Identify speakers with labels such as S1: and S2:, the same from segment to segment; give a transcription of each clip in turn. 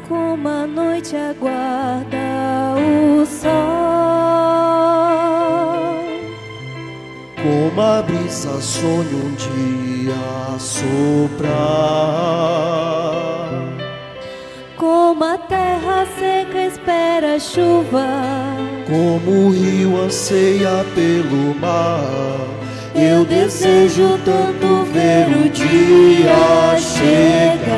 S1: como a noite aguarda o sol,
S2: como a brisa sonha um dia soprar,
S1: como a terra seca espera a chuva,
S2: como o rio anseia pelo mar. Eu desejo tanto ver o dia chegar,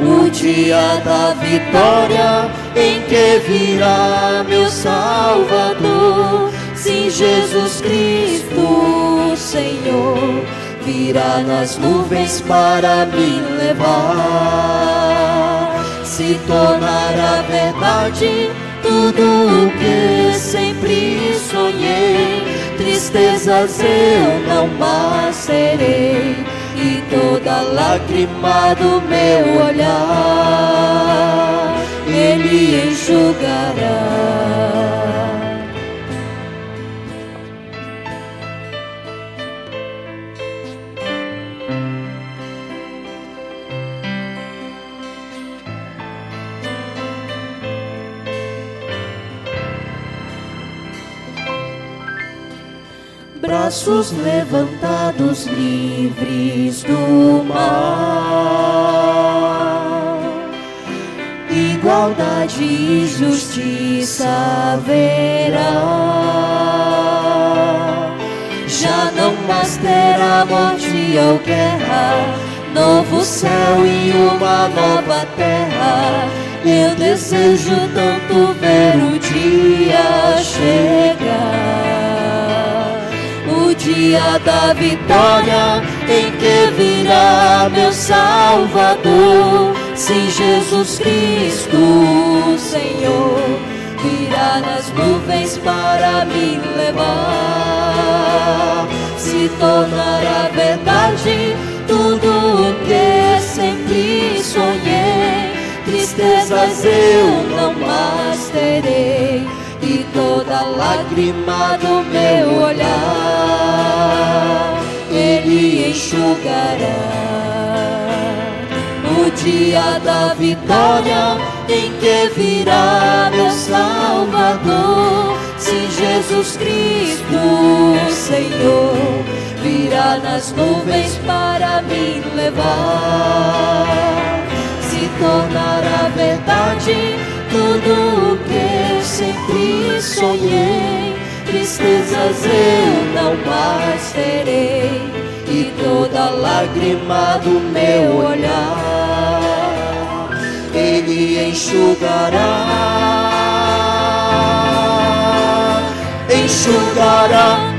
S2: o dia da vitória em que virá meu Salvador. Sim, Jesus Cristo, Senhor, virá nas nuvens para me levar. Se tornará verdade tudo o que sempre sonhei. Tristezas eu não mais terei, e toda lágrima do meu olhar Ele enxugará. Braços levantados, livres do mal, igualdade e justiça haverá. Já não mais terá morte ou guerra, novo céu e uma nova terra. Eu desejo tanto ver o dia chegar, o dia da vitória em que virá meu Salvador. Sim, Jesus Cristo, Senhor, virá nas nuvens para me levar. Se tornará verdade tudo o que sempre sonhei. Tristezas eu não mais terei, e toda lágrima do meu olhar Ele enxugará. No dia da vitória em que virá meu Salvador. Sim, Jesus Cristo, Senhor, virá nas nuvens para me levar. Se tornará verdade tudo o que sempre sonhei. Tristezas eu não mais terei, e toda lágrima do meu olhar Ele enxugará. Enxugará